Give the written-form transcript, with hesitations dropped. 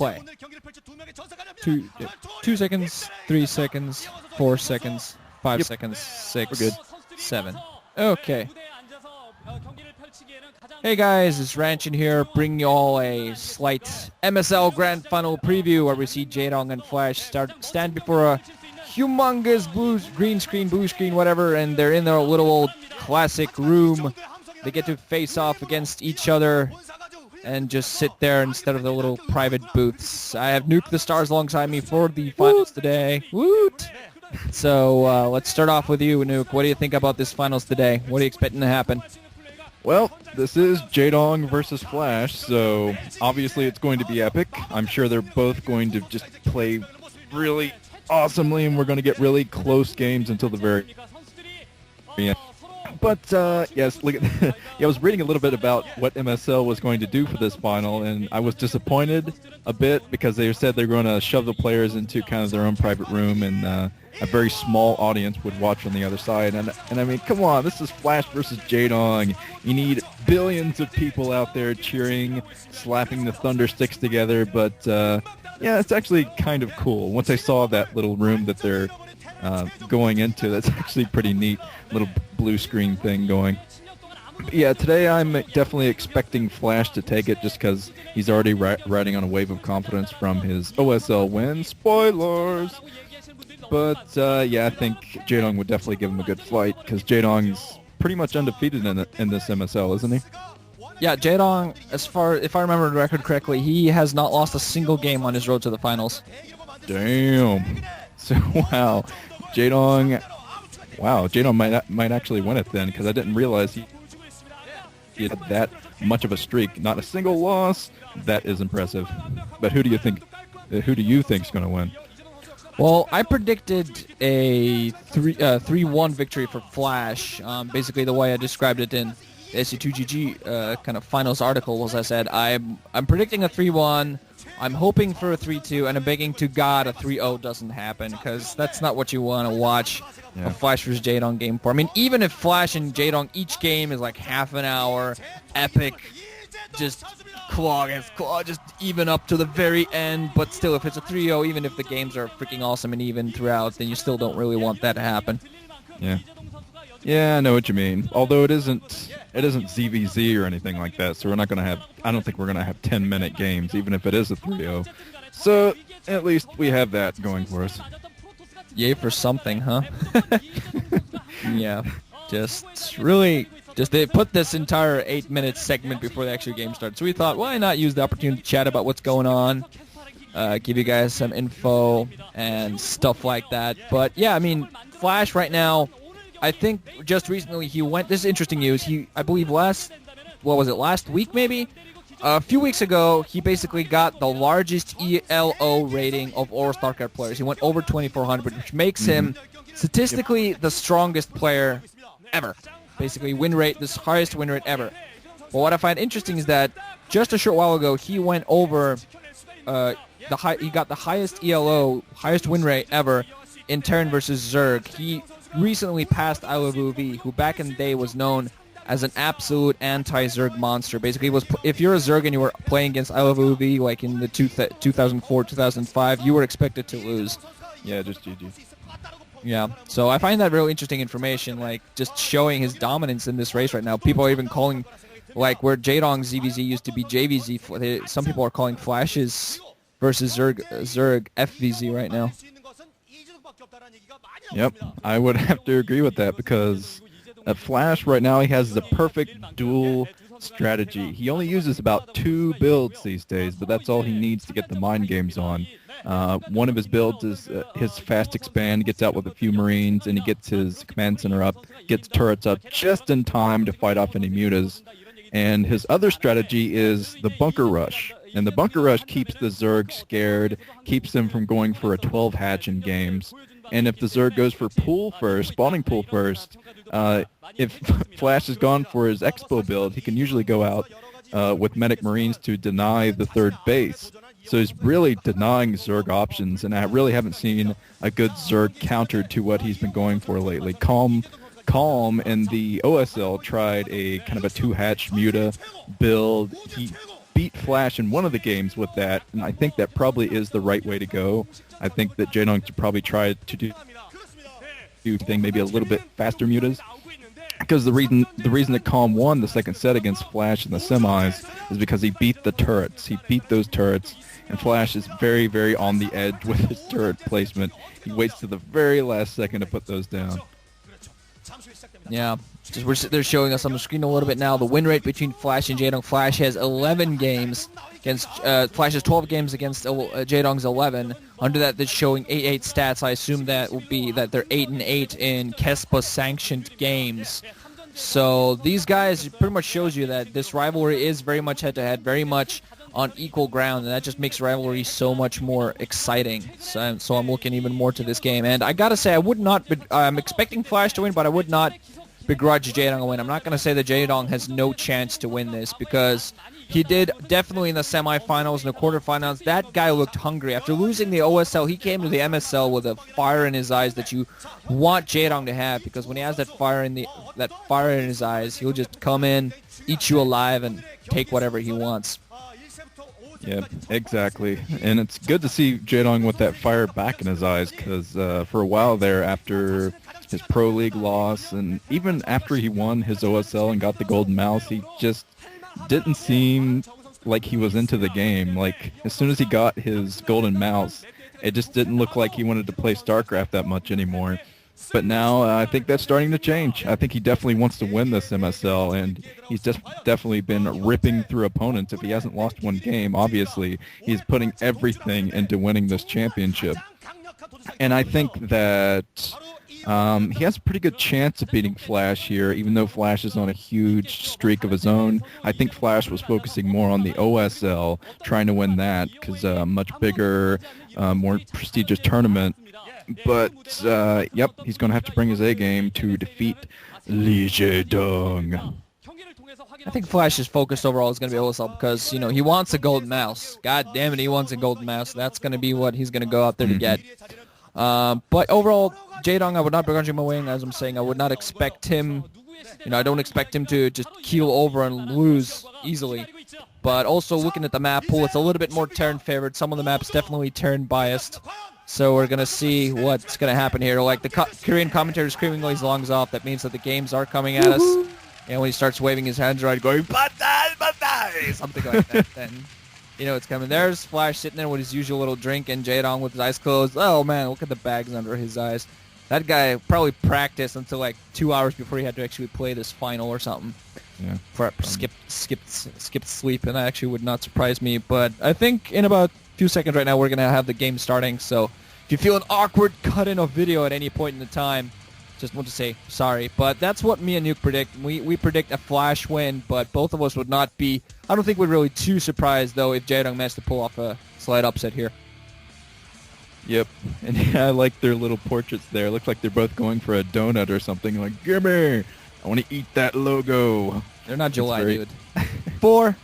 Play. 2 seconds, 3 seconds, 4 seconds, 5 seconds, 6, We're good. 7. Okay. Hey guys, it's Ranchin here, bringing you all a slight MSL Grand Final preview where we see Jaedong and Flash stand before a humongous green screen, blue screen, whatever, and they're in their little old classic room. They get to face off against each other and just sit there instead of the little private booths. I have Nuke the Stars alongside me for the finals today. Woot! So let's start off with you, Nuke. What do you think about this finals today? What are you expecting to happen? Well, this is Jaedong versus Flash, so obviously it's going to be epic. I'm sure they're both going to just play really awesomely, and we're going to get really close games until the very end. But, yes, look at I was reading a little bit about what MSL was going to do for this final, and I was disappointed a bit because they said they're going to shove the players into kind of their own private room, and a very small audience would watch on the other side. And I mean, come on, this is Flash versus Jaedong. You need billions of people out there cheering, slapping the thunder sticks together, but, yeah, it's actually kind of cool. Once I saw that little room that they're going into, that's actually pretty neat, little blue screen thing going. But yeah, today I'm definitely expecting Flash to take it just because he's already riding on a wave of confidence from his OSL win. Spoilers! But yeah, I think Jaedong would definitely give him a good fight because Jaedong's pretty much undefeated in this MSL, isn't he? Yeah, Jaedong, if I remember the record correctly, he has not lost a single game on his road to the finals. Damn. So, wow. Jaedong might actually win it then, because I didn't realize he had that much of a streak. Not a single loss. That is impressive. But who do you think is going to win? Well, I predicted a 3-1 victory for Flash. Basically, the way I described it in the SC2GG kind of finals article was I said, I'm predicting a 3-1. I'm hoping for a 3-2, and I'm begging to God a 3-0 doesn't happen, because that's not what you want to watch a Flash versus Jaedong game for. I mean, even if Flash and Jaedong, each game is like half an hour, epic, just claw against claw, just even up to the very end, but still, if it's a 3-0, even if the games are freaking awesome and even throughout, then you still don't really want that to happen. Yeah. Yeah, I know what you mean. Although it isn't ZVZ or anything like that, so I don't think we're going to have 10-minute games, even if it is a 3-0. So, at least we have that going for us. Yay for something, huh? Yeah. They put this entire 8-minute segment before the actual game starts. So we thought, why not use the opportunity to chat about what's going on, give you guys some info and stuff like that. But, yeah, I mean, Flash right now, I think just recently this is interesting news, I believe last week maybe? A few weeks ago, he basically got the largest ELO rating of all StarCraft players. He went over 2,400, which makes him statistically the strongest player ever. Basically, this highest win rate ever. But what I find interesting is that just a short while ago, he went over, he got the highest ELO, highest win rate ever in Terran versus Zerg. He recently passed ILOVV, who back in the day was known as an absolute anti-Zerg monster. Basically, if you're a Zerg and you were playing against ILOVV, like in the 2004, 2005, you were expected to lose. Yeah, just GG. Yeah, so I find that really interesting information, like just showing his dominance in this race right now. People are even calling, like where Jaedong's ZVZ used to be JVZ, some people are calling Flash's versus Zerg FVZ right now. Yep, I would have to agree with that because at Flash right now he has the perfect dual strategy. He only uses about 2 builds these days, but that's all he needs to get the mind games on. One of his builds is his fast expand, gets out with a few Marines, and he gets his command center up, gets turrets up just in time to fight off any mutas. And his other strategy is the bunker rush. And the bunker rush keeps the Zerg scared, keeps them from going for a 12 hatch in games. And if the Zerg goes for spawning pool first, if Flash has gone for his Expo build, he can usually go out with Medic Marines to deny the third base. So he's really denying Zerg options, and I really haven't seen a good Zerg counter to what he's been going for lately. Calm and the OSL tried a kind of a 2-hatch Muta build. beat Flash in one of the games with that, and I think that probably is the right way to go. I think that Jaedong should probably try to do thing maybe a little bit faster mutas. Because the reason that Calm won the second set against Flash in the semis is because he beat the turrets. He beat those turrets, and Flash is very, very on the edge with his turret placement. He waits to the very last second to put those down. Yeah, they're showing us on the screen a little bit now the win rate between Flash and Jaedong. Flash has 11 games against Flash has 12 games against Jaedong's 11. Under that, they're showing 8-8 stats. I assume that will be that they're 8-8 in KESPA sanctioned games. So these guys pretty much shows you that this rivalry is very much head-to-head, very much on equal ground, and that just makes rivalry so much more exciting. So I'm looking even more to this game. And I gotta say, I'm expecting Flash to win, but I would not begrudge Jaedong a win. I'm not going to say that Jaedong has no chance to win this, because he did definitely in the semifinals and the quarterfinals. That guy looked hungry. After losing the OSL, he came to the MSL with a fire in his eyes that you want Jaedong to have, because when he has that fire in his eyes, he'll just come in, eat you alive, and take whatever he wants. Yeah, exactly. And it's good to see Jaedong with that fire back in his eyes, because for a while there, after his Pro League loss, and even after he won his OSL and got the Golden Mouse, he just didn't seem like he was into the game. Like, as soon as he got his Golden Mouse, it just didn't look like he wanted to play StarCraft that much anymore. But now I think that's starting to change. I think he definitely wants to win this MSL, and he's just definitely been ripping through opponents. If he hasn't lost one game, obviously, he's putting everything into winning this championship. And I think that he has a pretty good chance of beating Flash here, even though Flash is on a huge streak of his own. I think Flash was focusing more on the OSL, trying to win that, because a much bigger, more prestigious tournament. But, yep, he's going to have to bring his A-game to defeat Jaedong. I think Flash's focus overall is going to be OSL, because, he wants a Golden Mouse. God damn it, he wants a Golden Mouse. That's going to be what he's going to go out there to get. But overall, Jaedong, I would not begrudge him a win. As I'm saying, I would not expect him, I don't expect him to just keel over and lose easily. But also looking at the map pool, it's a little bit more Terran favored. Some of the maps definitely Terran biased. So we're going to see what's going to happen here. Like the Korean commentator screaming while his lungs off, that means that the games are coming at us. And when he starts waving his hands around going, "Batal, batal," something like that, then it's coming. There's Flash sitting there with his usual little drink, and Jaedong with his eyes closed. Oh man, look at the bags under his eyes. That guy probably practiced until like 2 hours before he had to actually play this final or something. Yeah. Skipped sleep, and that actually would not surprise me. But I think in about 2 seconds right now we're gonna have the game starting. So if you feel an awkward cut in of video at any point in the time, just want to say sorry. But that's what me and Nuke predict. We predict a Flash win, but both of us would not be. I don't think we're really too surprised though if Jaedong managed to pull off a slight upset here. Yep, and yeah, I like their little portraits there. It looks like they're both going for a donut or something. Like, gimme! I want to eat that logo. They're not July, dude. 4.